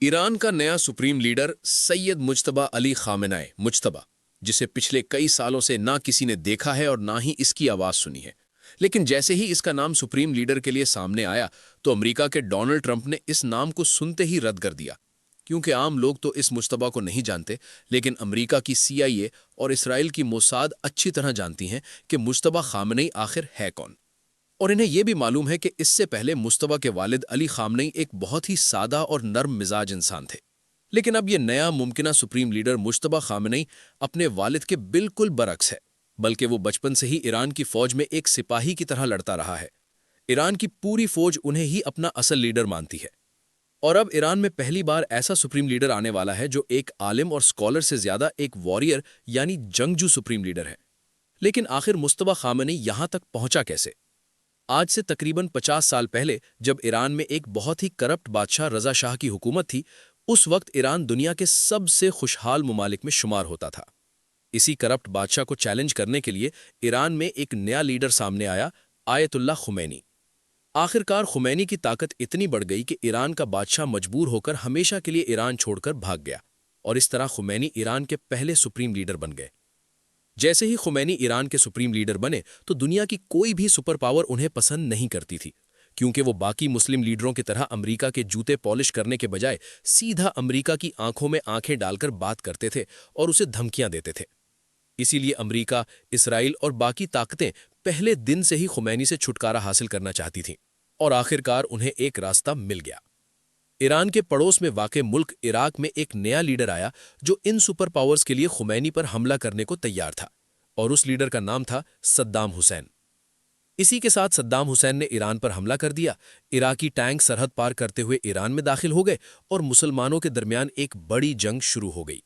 Iran का नया supreme leader Syed Mujtaba Ali Khamenei Mujtaba, जिसे पिछले कई सालों से ना किसी ने देखा है और ना ही इसकी आवाज सुनी है। लेकिन जैसे ही इसका नाम सुप्रीम लीडर के लिए सामने आया तो अमेरिका के डोनाल्ड ट्रंप ने इस नाम को सुनते ही रद्द कर दिया, क्योंकि आम लोग तो इस मुज्तबा को नहीं जानते, लेकिन अमेरिका की CIA और इसराइल की मोसाद अच्छी तरह जानती हैं कि मुज्तबा खामेनेई आखिर है कौन। और इन्हें यह भी मालूम है कि इससे पहले मुज्तबा के वालिद अली खामनेई एक बहुत ही सादा और नर्म मिजाज इंसान थे। लेकिन अब यह नया मुमकिना सुप्रीम लीडर मुज्तबा खामनेई अपने वालिद के बिल्कुल बरक्स है, बल्कि वो बचपन से ही ईरान की फौज में एक सिपाही की तरह लड़ता रहा है। ईरान की पूरी फौज उन्हें ही अपना असल लीडर मानती है। और अब ईरान में पहली बार ऐसा सुप्रीम लीडर आने वाला है जो एक आलिम और स्कॉलर से ज्यादा एक वॉरियर यानी जंगजू सुप्रीम लीडर है। लेकिन आखिर मुज्तबा खामनेई यहां तक पहुंचा कैसे? आज से तकरीबन 50 साल पहले जब ईरान में एक बहुत ही करप्ट बादशाह रजा शाह की हुकूमत थी, उस वक्त ईरान दुनिया के सबसे खुशहाल मुमालिक में शुमार होता था। इसी करप्ट बादशाह को चैलेंज करने के लिए ईरान में एक नया लीडर सामने आया, आयतुल्लाह खुमैनी। आखिरकार खुमैनी की ताकत इतनी बढ़ गई कि ईरान का बादशाह मजबूर होकर हमेशा के लिए ईरान छोड़कर भाग गया, और इस तरह खुमैनी ईरान के पहले सुप्रीम लीडर बन गए। जैसे ही खुमैनी ईरान के सुप्रीम लीडर बने तो दुनिया की कोई भी सुपर पावर उन्हें पसंद नहीं करती थी, क्योंकि वो बाकी मुस्लिम लीडरों की तरह अमेरिका के जूते पॉलिश करने के बजाय सीधा अमेरिका की आंखों में आंखें डालकर बात करते थे और उसे धमकियां देते थे। इसीलिए अमेरिका, इसराइल और बाकी ताकतें पहले दिन से ही खुमैनी से छुटकारा हासिल करना चाहती थीं, और आखिरकार उन्हें एक रास्ता मिल गया। ईरान के पड़ोस में वाक़े मुल्क इराक में एक नया लीडर आया जो इन सुपर पावर्स के लिए खुमैनी पर हमला करने को तैयार था, और उस लीडर का नाम था सद्दाम हुसैन। इसी के साथ सद्दाम हुसैन ने ईरान पर हमला कर दिया। इराकी टैंक सरहद पार करते हुए ईरान में दाखिल हो गए और मुसलमानों के दरमियान एक बड़ी जंग शुरू हो गई।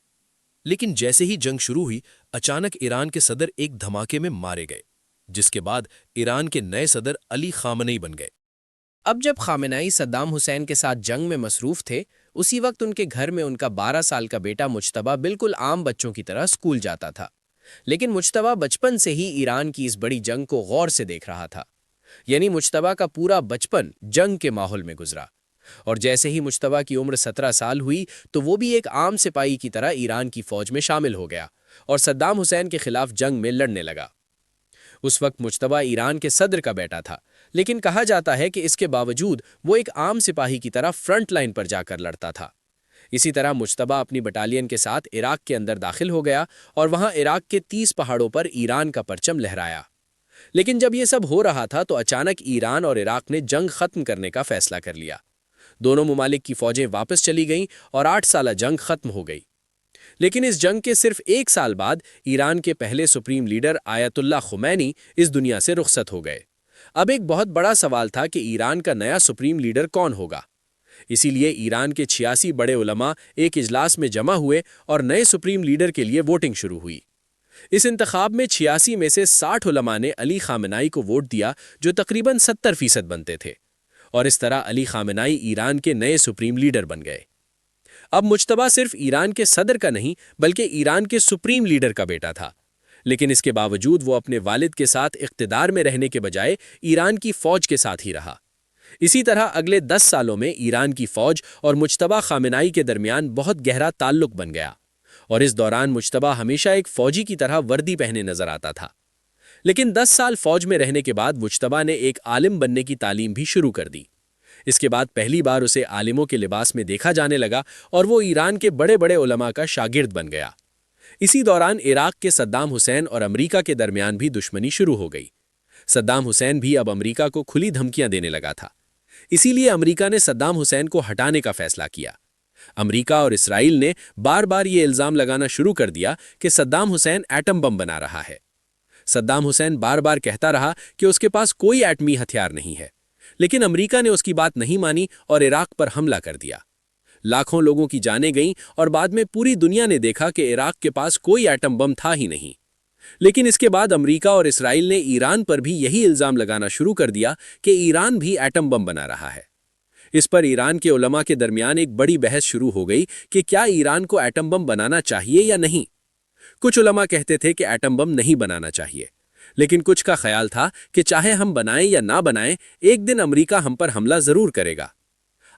लेकिन जैसे ही जंग शुरू हुई, अचानक ईरान के सदर एक धमाके में मारे गए, जिसके बाद ईरान के नए सदर अली खामनेई बन गए। अब जब खामेनेई सद्दाम हुसैन के साथ जंग में मसरूफ थे, उसी वक्त उनके घर में उनका 12 साल का बेटा मुज्तबा बिल्कुल आम बच्चों की तरह स्कूल जाता था। लेकिन मुज्तबा बचपन से ही ईरान की इस बड़ी जंग को गौर से देख रहा था। यानी मुज्तबा का पूरा बचपन जंग के माहौल में गुजरा। और जैसे ही मुज्तबा की उम्र 17 साल हुई तो वो भी एक आम सिपाही की तरह ईरान की फौज में शामिल हो गया और सद्दाम हुसैन के खिलाफ जंग में लड़ने लगा। उस वक्त मुज्तबा ईरान के सदर का बेटा था, लेकिन कहा जाता है कि इसके बावजूद वो एक आम सिपाही की तरह फ्रंट लाइन पर जाकर लड़ता था। इसी तरह मुज्तबा अपनी बटालियन के साथ इराक के अंदर दाखिल हो गया और वहां इराक के 30 पहाड़ों पर ईरान का परचम लहराया। लेकिन जब ये सब हो रहा था तो अचानक ईरान और इराक ने जंग खत्म करने का फैसला कर लिया। दोनों मुमालिक की फौजें वापस चली गईं और 8 साला जंग खत्म हो गई। लेकिन इस जंग के सिर्फ 1 साल बाद ईरान के पहले सुप्रीम लीडर आयतुल्लाह खुमैनी इस दुनिया से रुखसत हो गए। अब एक बहुत बड़ा सवाल था कि ईरान का नया सुप्रीम लीडर कौन होगा। इसीलिए ईरान के 86 बड़े उलमा एक इजलास में जमा हुए और नए सुप्रीम लीडर के लिए वोटिंग शुरू हुई। इस इंतखाब में 86 में से 60 उलमा ने अली खामेनेई को वोट दिया, जो तकरीबन 70% बनते थे, और इस तरह अली खामेनेई ईरान के नए सुप्रीम लीडर बन गए। अब मुज्तबा सिर्फ ईरान के सदर का नहीं बल्कि ईरान के सुप्रीम लीडर का बेटा था। लेकिन इसके बावजूद वो अपने वालिद के साथ इख्तिदार में रहने के बजाय ईरान की फौज के साथ ही रहा। इसी तरह अगले 10 सालों में ईरान की फौज और मुज्तबा खामेनेई के दरमियान बहुत गहरा ताल्लुक बन गया, और इस दौरान मुज्तबा हमेशा एक फौजी की तरह वर्दी पहने नजर आता था। लेकिन 10 साल फौज में रहने के बाद मुज्तबा ने एक आलिम बनने की तालीम भी शुरू कर दी। इसके बाद पहली बार उसे आलिमों के लिबास में देखा जाने लगा और वो ईरान के बड़े बड़े उलमा का शागिर्द बन गया। इसी दौरान इराक के सद्दाम हुसैन और अमेरिका के दरमियान भी दुश्मनी शुरू हो गई। सद्दाम हुसैन भी अब अमेरिका को खुली धमकियां देने लगा था। इसीलिए अमेरिका ने सद्दाम हुसैन को हटाने का फैसला किया। अमेरिका और इसराइल ने बार बार ये इल्जाम लगाना शुरू कर दिया कि सद्दाम हुसैन एटम बम बना रहा है। सद्दाम हुसैन बार बार कहता रहा कि उसके पास कोई एटमी हथियार नहीं है, लेकिन अमेरिका ने उसकी बात नहीं मानी और इराक पर हमला कर दिया। लाखों लोगों की जानें गईं और बाद में पूरी दुनिया ने देखा कि इराक के पास कोई एटम बम था ही नहीं। लेकिन इसके बाद अमेरिका और इसराइल ने ईरान पर भी यही इल्जाम लगाना शुरू कर दिया कि ईरान भी एटम बम बना रहा है। इस पर ईरान के उलमा के दरमियान एक बड़ी बहस शुरू हो गई कि क्या ईरान को एटम बम बनाना चाहिए या नहीं। कुछ उलमा कहते थे कि एटम बम नहीं बनाना चाहिए, लेकिन कुछ का ख्याल था कि चाहे हम बनाएं या ना बनाएं, एक दिन अमेरिका हम पर हमला जरूर करेगा।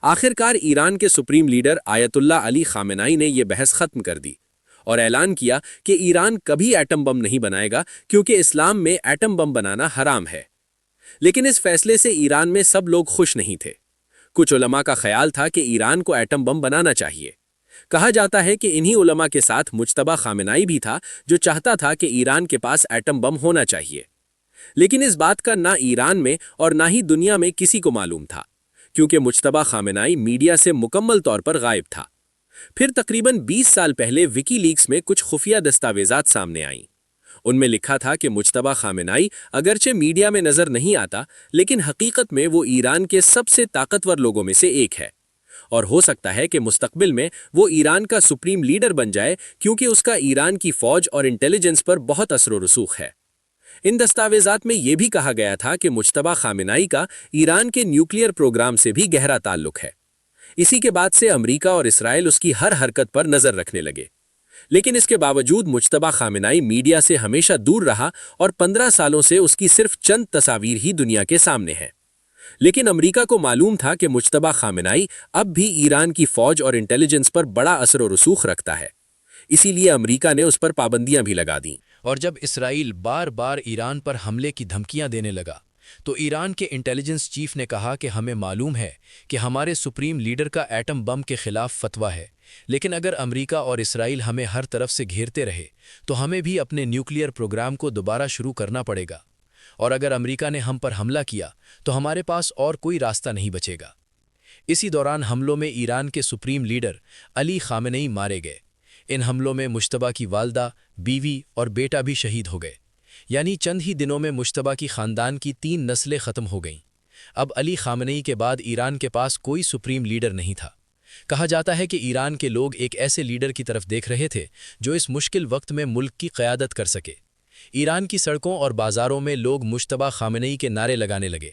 آخرکار ایران کے سپریم لیڈر آیت اللہ علی خامنائی نے یہ بحث ختم کر دی اور اعلان کیا کہ ایران کبھی ایٹم بم نہیں بنائے گا کیونکہ اسلام میں ایٹم بم بنانا حرام ہے۔ لیکن اس فیصلے سے ایران میں سب لوگ خوش نہیں تھے۔ کچھ علماء کا خیال تھا کہ ایران کو ایٹم بم بنانا چاہیے۔ کہا جاتا ہے کہ انہی علماء کے ساتھ مجتبی خامنائی بھی تھا جو چاہتا تھا کہ ایران کے پاس ایٹم بم ہونا چاہیے۔ لیکن اس بات کا نہ ایران میں اور نہ ہی دنیا میں کسی کو معلوم تھا، کیونکہ مجتبی خامنائی میڈیا سے مکمل طور پر غائب تھا۔ پھر تقریباً 20 سال پہلے وکی لیکس میں کچھ خفیہ دستاویزات سامنے آئیں۔ ان میں لکھا تھا کہ مجتبی خامنائی اگرچہ میڈیا میں نظر نہیں آتا، لیکن حقیقت میں وہ ایران کے سب سے طاقتور لوگوں میں سے ایک ہے، اور ہو سکتا ہے کہ مستقبل میں وہ ایران کا سپریم لیڈر بن جائے کیونکہ اس کا ایران کی فوج اور انٹیلیجنس پر بہت اثر و رسوخ ہے۔ ان دستاویزات میں یہ بھی کہا گیا تھا کہ مجتبی خامنائی کا ایران کے نیوکلیئر پروگرام سے بھی گہرا تعلق ہے۔ اسی کے بعد سے امریکہ اور اسرائیل اس کی ہر حرکت پر نظر رکھنے لگے۔ لیکن اس کے باوجود مجتبی خامنائی میڈیا سے ہمیشہ دور رہا اور 15 سالوں سے اس کی صرف چند تصاویر ہی دنیا کے سامنے ہیں۔ لیکن امریکہ کو معلوم تھا کہ مجتبی خامنائی اب بھی ایران کی فوج اور انٹیلیجنس پر بڑا اثر و رسوخ رکھتا ہے، اسی لیے امریکہ نے اس پر پابندیاں بھی لگا دیں۔ اور جب اسرائیل بار بار ایران پر حملے کی دھمکیاں دینے لگا تو ایران کے انٹیلیجنس چیف نے کہا کہ ہمیں معلوم ہے کہ ہمارے سپریم لیڈر کا ایٹم بم کے خلاف فتویٰ ہے، لیکن اگر امریکہ اور اسرائیل ہمیں ہر طرف سے گھیرتے رہے تو ہمیں بھی اپنے نیوکلیئر پروگرام کو دوبارہ شروع کرنا پڑے گا، اور اگر امریکہ نے ہم پر حملہ کیا تو ہمارے پاس اور کوئی راستہ نہیں بچے گا۔ اسی دوران حملوں میں ایران کے سپریم لیڈر علی خامنئی مارے گئے۔ ان حملوں میں مجتبی کی والدہ، بیوی اور بیٹا بھی شہید ہو گئے، یعنی چند ہی دنوں میں مجتبی کی خاندان کی 3 نسلیں ختم ہو گئیں۔ اب علی خامنئی کے بعد ایران کے پاس کوئی سپریم لیڈر نہیں تھا۔ کہا جاتا ہے کہ ایران کے لوگ ایک ایسے لیڈر کی طرف دیکھ رہے تھے جو اس مشکل وقت میں ملک کی قیادت کر سکے۔ ایران کی سڑکوں اور بازاروں میں لوگ مجتبی خامنئی کے نعرے لگانے لگے،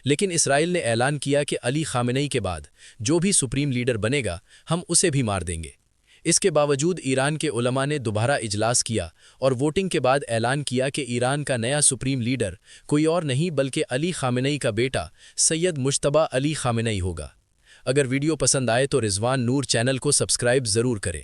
لیکن اسرائیل نے اعلان کیا کہ علی خامنئی کے بعد جو بھی سپریم لیڈر بنے گا ہم اسے بھی مار دیں گے۔ اس کے باوجود ایران کے علماء نے دوبارہ اجلاس کیا اور ووٹنگ کے بعد اعلان کیا کہ ایران کا نیا سپریم لیڈر کوئی اور نہیں بلکہ علی خامنئی کا بیٹا سید مجتبی علی خامنئی ہوگا۔ اگر ویڈیو پسند آئے تو رضوان نور چینل کو سبسکرائب ضرور کریں۔